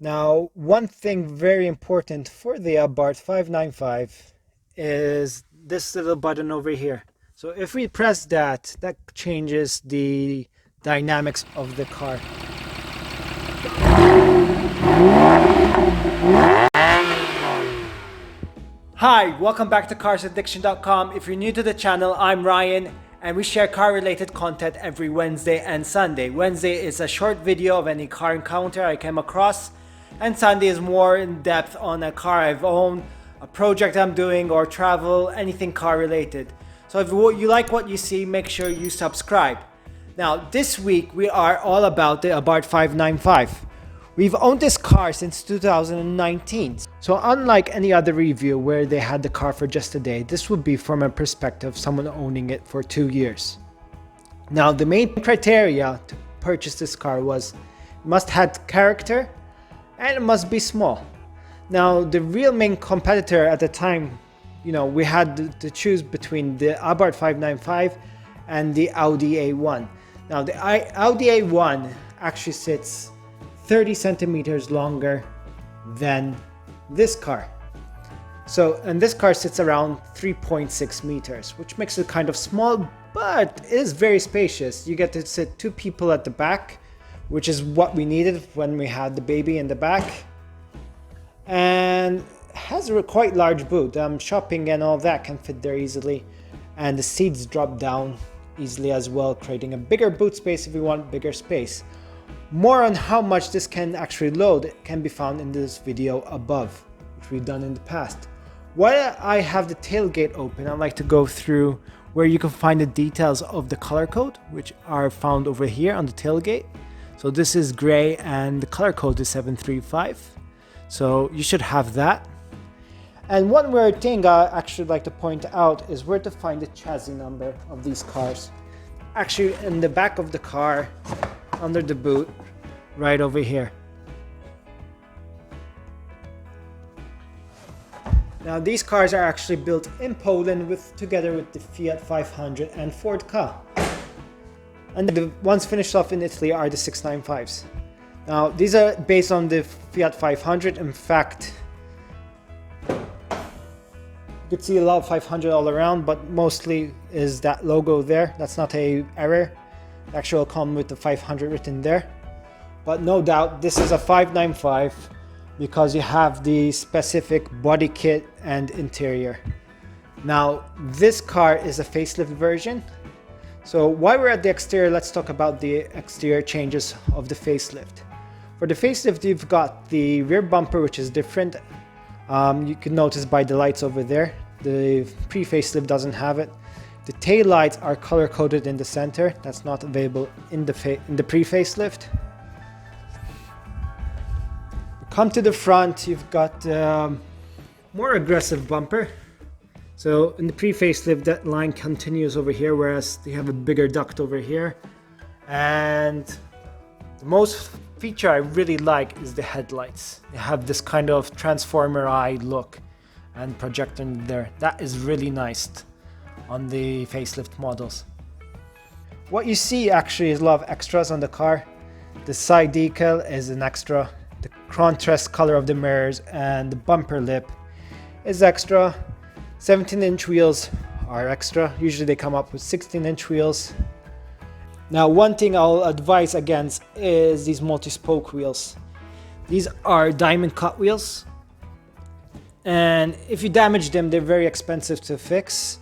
Now, one thing very important for the Abarth 595 is this little button over here. So if we press that, that changes the dynamics of the car. Hi, welcome back to CarsAddiction.com. If you're new to the channel, I'm Ryan, and we share car-related content every Wednesday and Sunday. Wednesday is a short video of any car encounter I came across, and Sunday is more in depth on a car I've owned, a project I'm doing, or travel, anything car related. So if you like what you see, make sure you subscribe. Now this week we are all about the Abarth 595. We've owned this car since 2019. So unlike any other review where they had the car for just a day, this would be from a perspective of someone owning it for 2 years. Now the main criteria to purchase this car was it must have character and it must be small. Now the real main competitor at the time, we had to choose between the Abarth 595 and the Audi A1. Now the Audi A1 actually sits 30 centimeters longer than this car. And this car sits around 3.6 meters, which makes it kind of small, but it is very spacious. You get to sit 2 people at the back, which is what we needed when we had the baby in the back. And has a quite large boot. Shopping and all that can fit there easily. And the seats drop down easily as well, creating a bigger boot space if you want bigger space. More on how much this can actually load can be found in this video above, which we've done in the past. While I have the tailgate open, I'd like to go through where you can find the details of the color code, which are found over here on the tailgate. So this is gray and the color code is 735. So you should have that. And one weird thing I actually like to point out is where to find the chassis number of these cars. Actually in the back of the car, under the boot, right over here. Now these cars are actually built in Poland together with the Fiat 500 and Ford Ka. And the ones finished off in Italy are the 695s. Now these are based on the Fiat 500. In fact, you could see a lot of 500 all around, but mostly is that logo there. That's not an error. The actual come with the 500 written there. But no doubt this is a 595 because you have the specific body kit and interior. Now this car is a facelift version. So while we're at the exterior, let's talk about the exterior changes of the facelift. For the facelift, you've got the rear bumper, which is different. You can notice by the lights over there. The pre-facelift doesn't have it. The tail lights are color coded in the center. That's not available in the pre-facelift. Come to the front, you've got more aggressive bumper. So in the pre-facelift, that line continues over here, whereas they have a bigger duct over here. And the most feature I really like is the headlights. They have this kind of transformer eye look and projector there. That is really nice on the facelift models. What you see actually is a lot of extras on the car. The side decal is an extra. The contrast color of the mirrors and the bumper lip is extra. 17-inch wheels are extra. Usually they come up with 16-inch wheels. Now one thing I'll advise against is these multi-spoke wheels. These are diamond cut wheels. And if you damage them, they're very expensive to fix.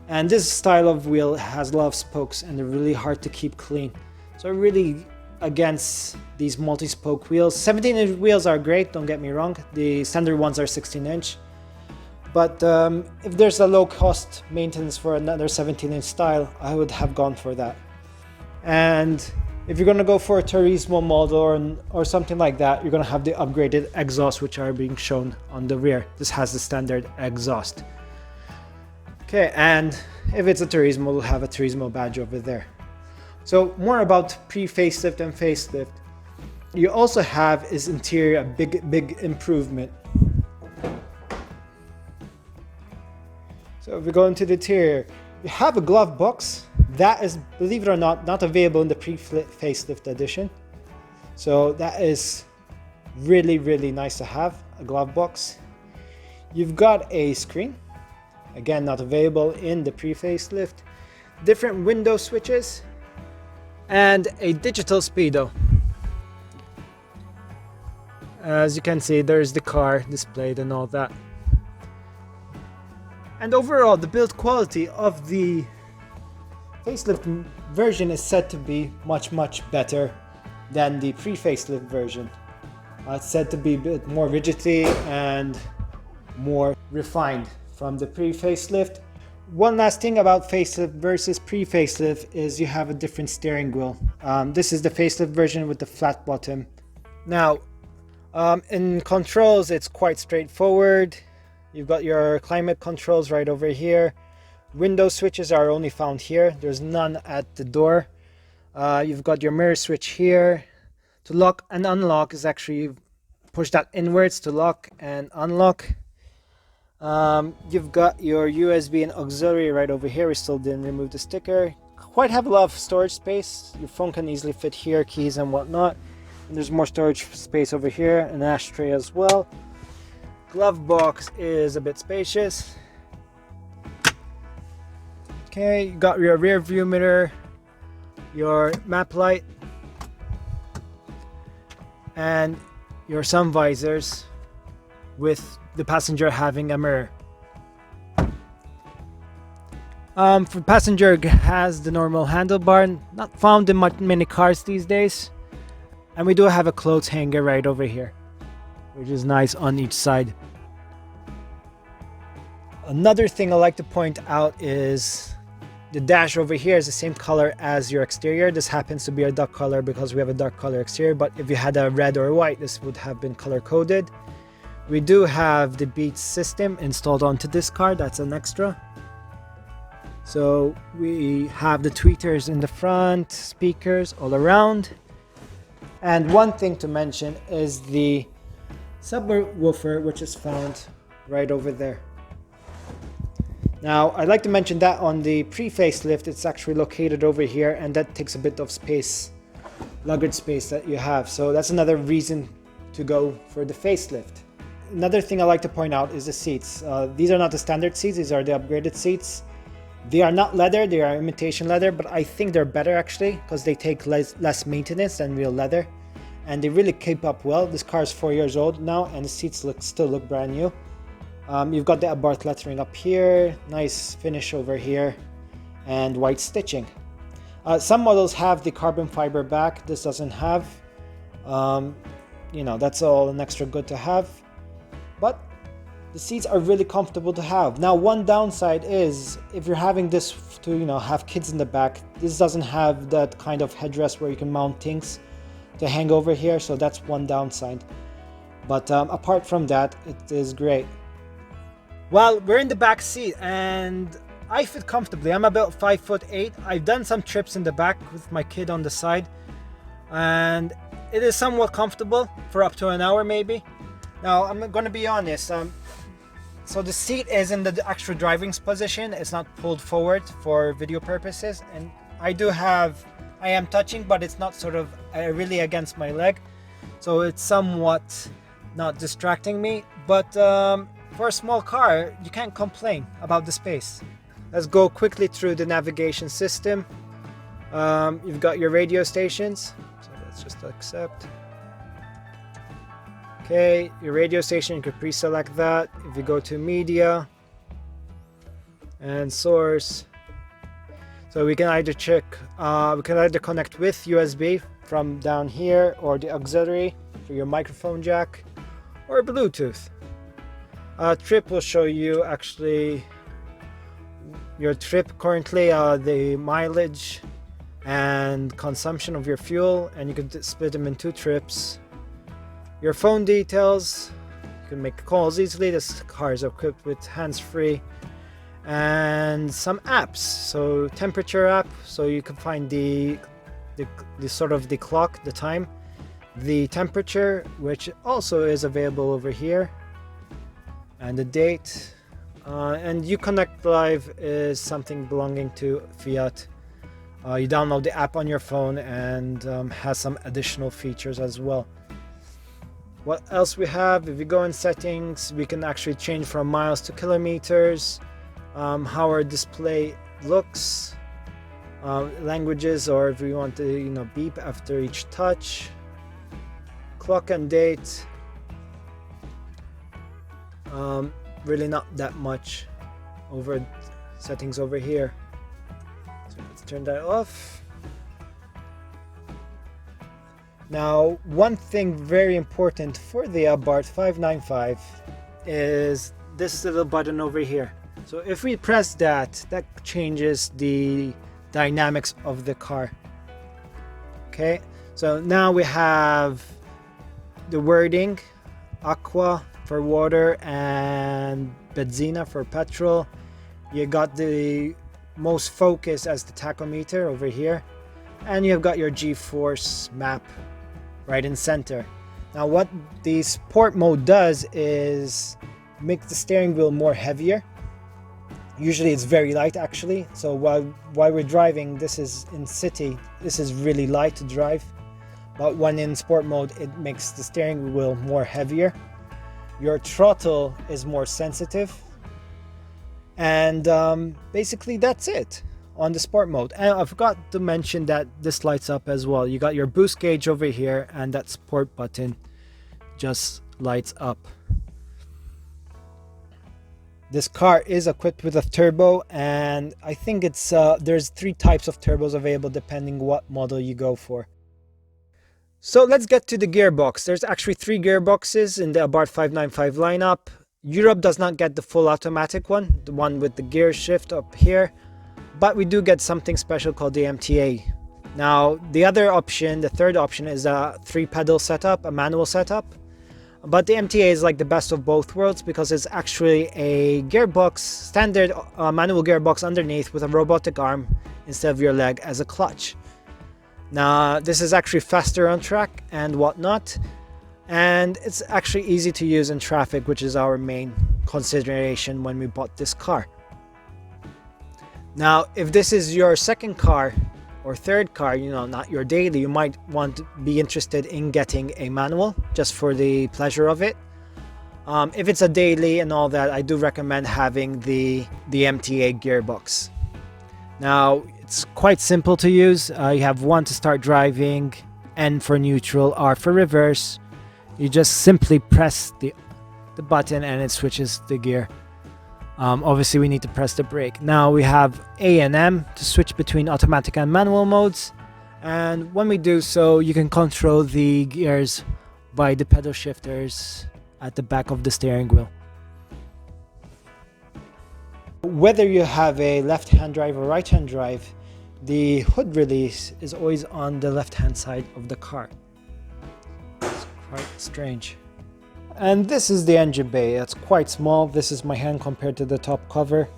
And this style of wheel has a lot of spokes and they're really hard to keep clean. So really against these multi-spoke wheels. 17-inch wheels are great, don't get me wrong. The standard ones are 16-inch. But if there's a low-cost maintenance for another 17-inch style, I would have gone for that. And if you're going to go for a Turismo model or something like that, you're going to have the upgraded exhaust, which are being shown on the rear. This has the standard exhaust. Okay, and if it's a Turismo, we'll have a Turismo badge over there. So more about pre-facelift and facelift. You also have is interior, a big improvement. So if we go into the interior, you have a glove box. That is, believe it or not available in the pre-facelift edition. So that is Really nice to have, a glove box. You've got a screen, again not available in the pre-facelift, different window switches, and a digital speedo. As you can see, there's the car displayed and all that. And overall, the build quality of the facelift version is said to be much better than the pre-facelift version. It's said to be a bit more rigidity and more refined from the pre-facelift. One last thing about facelift versus pre-facelift is you have a different steering wheel. This is the facelift version with the flat bottom. Now, in controls, it's quite straightforward. You've got your climate controls right over here. Window switches are only found here. There's none at the door. You've got your mirror switch here. To lock and unlock is actually push that inwards to lock and unlock. You've got your USB and auxiliary right over here. We still didn't remove the sticker. Quite have a lot of storage space. Your phone can easily fit here, keys and whatnot. And there's more storage space over here, an ashtray as well. Glove box is a bit spacious. Okay, you got your rear view mirror, your map light, and your sun visors with the passenger having a mirror. For passenger has the normal handlebar, not found in many cars these days. And we do have a clothes hanger right over here, which is nice on each side. Another thing I like to point out is the dash over here is the same color as your exterior. This happens to be a dark color because we have a dark color exterior, but if you had a red or white, this would have been color coded. We do have the Beats system installed onto this car. That's an extra. So we have the tweeters in the front, speakers all around. And one thing to mention is the subwoofer, which is found right over there. Now, I'd like to mention that on the pre-facelift, it's actually located over here, and that takes a bit of space, luggage space that you have. So that's another reason to go for the facelift. Another thing I like to point out is the seats. These are not the standard seats, these are the upgraded seats. They are not leather, they are imitation leather, but I think they're better actually because they take less maintenance than real leather. And they really keep up well. This car is 4 years old now and the seats still look brand new. You've got the Abarth lettering up here, nice finish over here, and white stitching. Some models have the carbon fiber back, this doesn't have. You know, that's all an extra good to have. But the seats are really comfortable to have. Now, one downside is if you're having this to, you know, have kids in the back, this doesn't have that kind of headrest where you can mount things to hang over here. So that's one downside. But apart from that, it is great. Well, we're in the back seat and I fit comfortably. I'm about 5'8". I've done some trips in the back with my kid on the side and it is somewhat comfortable for up to an hour maybe. Now, I'm going to be honest. So the seat is in the actual driving position. It's not pulled forward for video purposes. And I am touching, but it's not sort of really against my leg. So it's somewhat not distracting me. But for a small car, you can't complain about the space. Let's go quickly through the navigation system. You've got your radio stations. So let's just accept. Okay, your radio station, you could pre-select that. If you go to media and source, so we can either connect with USB from down here or the auxiliary for your microphone jack or Bluetooth. Trip will show you actually your trip currently, the mileage and consumption of your fuel, and you can split them in 2 trips. Your phone details, you can make calls easily. This car is equipped with hands-free and some apps. So temperature app, so you can find the sort of the clock, the time, the temperature, which also is available over here, and the date. And Uconnect Live is something belonging to Fiat. You download the app on your phone and has some additional features as well. What else we have? If we go in settings, we can actually change from miles to kilometers, how our display looks, languages, or if we want to beep after each touch, clock and date. Really not that much over settings over here, so let's turn that off. Now, one thing very important for the Abarth 595 is this little button over here. So if we press that, that changes the dynamics of the car. Okay, so now we have the wording, aqua for water and benzina for petrol. You got the most focus as the tachometer over here, and you've got your G-force map right in center. Now what the sport mode does is make the steering wheel more heavier. Usually it's very light actually, so while we're driving, this is in city, this is really light to drive, but when in sport mode it makes the steering wheel more heavier. Your throttle is more sensitive, and basically that's it on the sport mode. And I forgot to mention that this lights up as well. You got your boost gauge over here, and that sport button just lights up. This car is equipped with a turbo, and I think it's there's 3 types of turbos available depending what model you go for. So let's get to the gearbox. There's actually 3 gearboxes in the Abarth 595 lineup. Europe does not get the full automatic one, the one with the gear shift up here, but we do get something special called the MTA. Now the other option, the third option, is a 3-pedal setup, a manual setup. But the MTA is like the best of both worlds because it's actually a gearbox, standard manual gearbox underneath with a robotic arm instead of your leg as a clutch. Now this is actually faster on track and whatnot, and it's actually easy to use in traffic, which is our main consideration when we bought this car. Now if this is your second car or third car, not your daily, you might want to be interested in getting a manual just for the pleasure of it. If it's a daily and all that, I do recommend having the MTA gearbox. Now it's quite simple to use. You have 1 to start driving, N for neutral, R for reverse. You just simply press the button and it switches the gear. Obviously we need to press the brake. Now we have A and M to switch between automatic and manual modes, and when we do so, you can control the gears by the pedal shifters at the back of the steering wheel. Whether you have a left-hand drive or right-hand drive, the hood release is always on the left-hand side of the car. It's quite strange. And this is the engine bay. It's quite small. This is my hand compared to the top cover.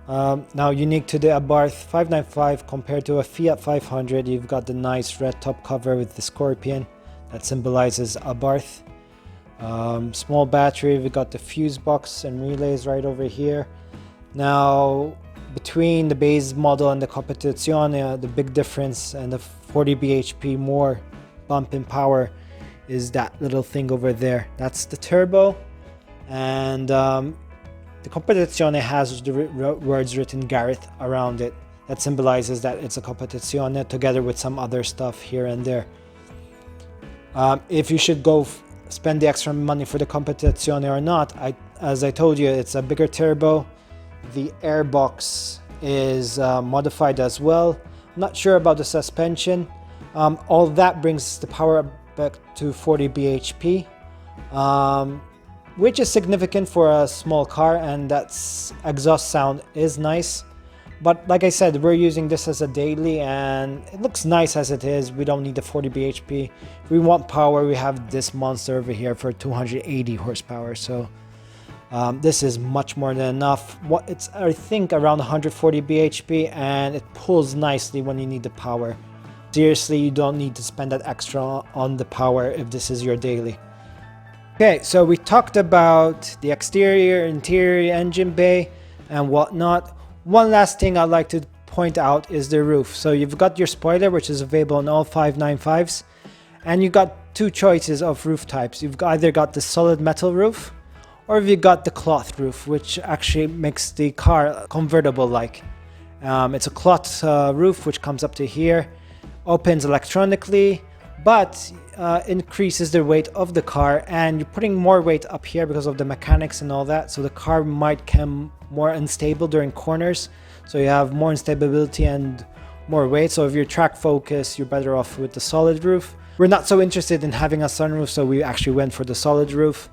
Now unique to the Abarth 595 compared to a Fiat 500, you've got the nice red top cover with the scorpion that symbolizes Abarth. Small battery, we've got the fuse box and relays right over here. Now between the base model and the Competizione, the big difference and the 40 bhp more bump in power is that little thing over there. That's the turbo, and the Competizione has the words written Gareth around it. That symbolizes that it's a Competizione together with some other stuff here and there. If you should go spend the extra money for the Competizione or not, as I told you, it's a bigger turbo. The airbox is modified as well. I'm not sure about the suspension. All that brings the power back to 40 bhp, which is significant for a small car, and that exhaust sound is nice. But like I said, we're using this as a daily and it looks nice as it is. We don't need the 40 bhp. If we want power, we have this monster over here for 280 horsepower. So this is much more than enough. It's I think around 140 bhp, and it pulls nicely when you need the power. Seriously, you don't need to spend that extra on the power if this is your daily. Okay, so we talked about the exterior, interior, engine bay, and whatnot. One last thing I'd like to point out is the roof. So you've got your spoiler, which is available in all 595s, and you've got two choices of roof types. You've either got the solid metal roof, or you've got the cloth roof, which actually makes the car convertible like. It's a cloth roof which comes up to here, opens electronically, but increases the weight of the car, and you're putting more weight up here because of the mechanics and all that, so the car might become more unstable during corners, so you have more instability and more weight. So if you're track focused, you're better off with the solid roof. We're not so interested in having a sunroof, so we actually went for the solid roof,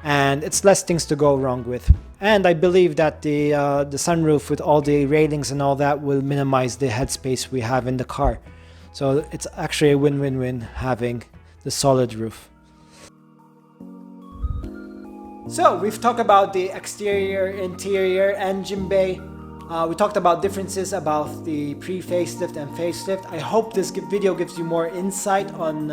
and it's less things to go wrong with. And I believe that the sunroof with all the railings and all that will minimize the headspace we have in the car. So it's actually a win-win-win having the solid roof. So we've talked about the exterior, interior, engine bay. We talked about differences about the pre-facelift and facelift. I hope this video gives you more insight on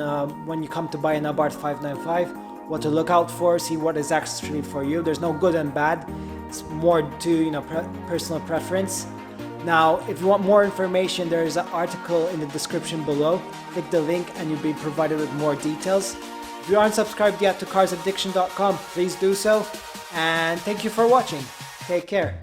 when you come to buy an Abarth 595, what to look out for, see what is actually for you. There's no good and bad. It's more to personal preference. Now, if you want more information, there is an article in the description below. Click the link and you'll be provided with more details. If you aren't subscribed yet to CarsAddiction.com, please do so. And thank you for watching. Take care.